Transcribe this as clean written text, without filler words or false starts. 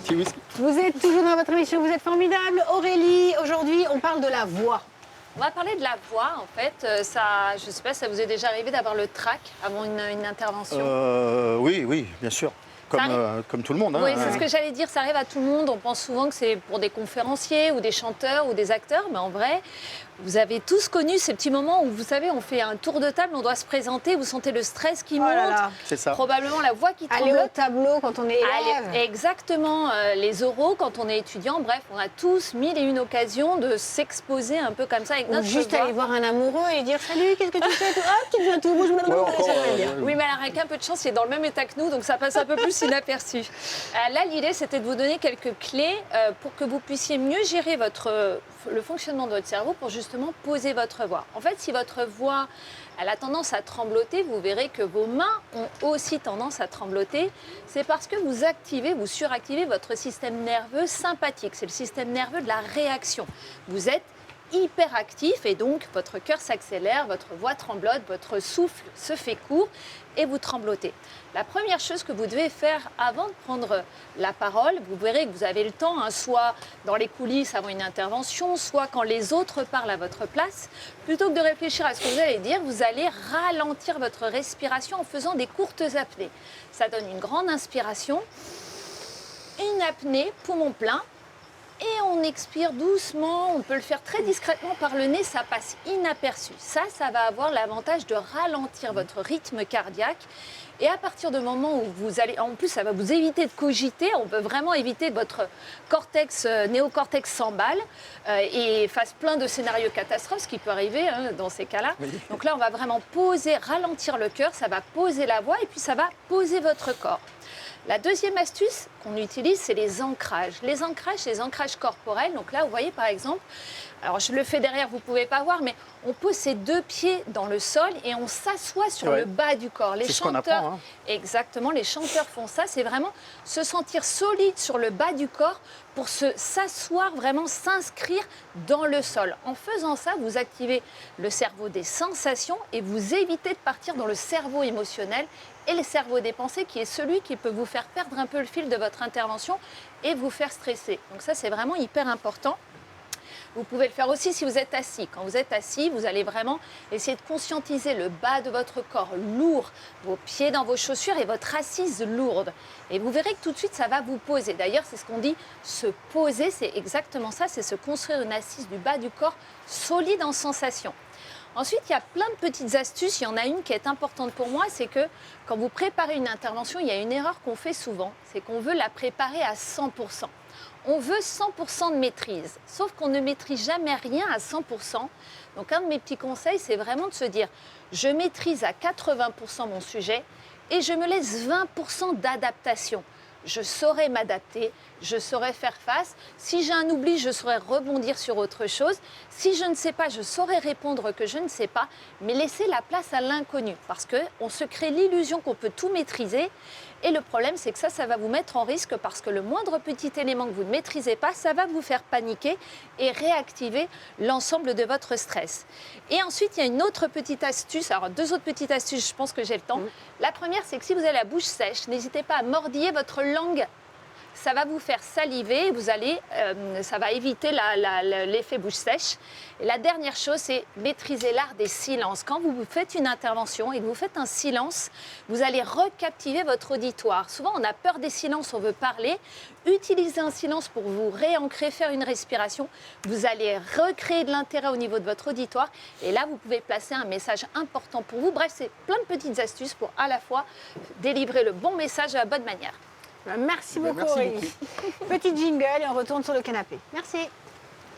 petit whisky. Vous êtes toujours dans votre émission, vous êtes formidable. Aurélie, aujourd'hui, on parle de la voix. On va parler de la voix, en fait. Ça, je ne sais pas, ça vous est déjà arrivé d'avoir le trac avant une intervention? Oui, bien sûr. Comme tout le monde. Oui, c'est ce que j'allais dire, ça arrive à tout le monde. On pense souvent que c'est pour des conférenciers ou des chanteurs ou des acteurs, mais en vrai, vous avez tous connu ces petits moments où, vous savez, on fait un tour de table, on doit se présenter, vous sentez le stress qui monte, c'est ça. Probablement la voix qui tremble. Aller au tableau quand on est élève. Exactement, les oraux quand on est étudiant. Bref, on a tous mille et une occasions de s'exposer un peu comme ça avec Ou notre juste voix. aller voir un amoureux et dire salut, qu'est-ce que tu fais? Ah, tu deviens tout rouge. Oui, mais elle a avec un peu de chance, il est dans le même état que nous, donc ça passe un peu plus inaperçu. Là, l'idée, c'était de vous donner quelques clés pour que vous puissiez mieux gérer le fonctionnement de votre cerveau pour justement poser votre voix. En fait, si votre voix elle a tendance à trembloter, vous verrez que vos mains ont aussi tendance à trembloter. C'est parce que vous suractivez votre système nerveux sympathique. C'est le système nerveux de la réaction. Vous êtes hyperactif et donc votre cœur s'accélère, votre voix tremblote, votre souffle se fait court et vous tremblotez. La première chose que vous devez faire avant de prendre la parole, vous verrez que vous avez le temps, soit dans les coulisses avant une intervention, soit quand les autres parlent à votre place, plutôt que de réfléchir à ce que vous allez dire, vous allez ralentir votre respiration en faisant des courtes apnées. Ça donne une grande inspiration, une apnée, poumon plein, et on expire doucement, on peut le faire très discrètement par le nez, ça passe inaperçu. Ça va avoir l'avantage de ralentir votre rythme cardiaque. Et à partir du moment où vous allez, en plus ça va vous éviter de cogiter, on peut vraiment éviter votre néocortex s'emballe et fasse plein de scénarios catastrophes, ce qui peut arriver dans ces cas-là. Oui. Donc là on va vraiment ralentir le cœur, ça va poser la voix et puis ça va poser votre corps. La deuxième astuce qu'on utilise, c'est les ancrages. Les ancrages corporels. Donc là, vous voyez par exemple, alors je le fais derrière, vous ne pouvez pas voir, mais on pose ses deux pieds dans le sol et on s'assoit sur le bas du corps. Les chanteurs, exactement, les chanteurs font ça. C'est vraiment se sentir solide sur le bas du corps pour s'asseoir, vraiment s'inscrire dans le sol. En faisant ça, vous activez le cerveau des sensations et vous évitez de partir dans le cerveau émotionnel et le cerveau des pensées qui est celui qui peut vous faire perdre un peu le fil de votre intervention et vous faire stresser. Donc ça, c'est vraiment hyper important. Vous pouvez le faire aussi si vous êtes assis. Quand vous êtes assis, vous allez vraiment essayer de conscientiser le bas de votre corps lourd, vos pieds dans vos chaussures et votre assise lourde. Et vous verrez que tout de suite, ça va vous poser. D'ailleurs, c'est ce qu'on dit, se poser, c'est exactement ça, c'est se construire une assise du bas du corps solide en sensation. Ensuite, il y a plein de petites astuces. Il y en a une qui est importante pour moi, c'est que quand vous préparez une intervention, il y a une erreur qu'on fait souvent, c'est qu'on veut la préparer à 100%. On veut 100% de maîtrise, sauf qu'on ne maîtrise jamais rien à 100%. Donc un de mes petits conseils, c'est vraiment de se dire, je maîtrise à 80% mon sujet et je me laisse 20% d'adaptation. Je saurai m'adapter, je saurai faire face. Si j'ai un oubli, je saurai rebondir sur autre chose. Si je ne sais pas, je saurai répondre que je ne sais pas, mais laisser la place à l'inconnu parce qu'on se crée l'illusion qu'on peut tout maîtriser. Et le problème, c'est que ça va vous mettre en risque parce que le moindre petit élément que vous ne maîtrisez pas, ça va vous faire paniquer et réactiver l'ensemble de votre stress. Et ensuite, il y a une autre petite astuce, alors deux autres petites astuces, je pense que j'ai le temps. La première, c'est que si vous avez la bouche sèche, n'hésitez pas à mordiller votre langue. Ça va vous faire saliver, ça va éviter l'effet bouche sèche. Et la dernière chose, c'est maîtriser l'art des silences. Quand vous faites une intervention et que vous faites un silence, vous allez recaptiver votre auditoire. Souvent, on a peur des silences, on veut parler. Utilisez un silence pour vous réancrer, faire une respiration. Vous allez recréer de l'intérêt au niveau de votre auditoire. Et là, vous pouvez placer un message important pour vous. Bref, c'est plein de petites astuces pour à la fois délivrer le bon message de la bonne manière. Merci beaucoup, Aurélie. Petit jingle et on retourne sur le canapé. Merci.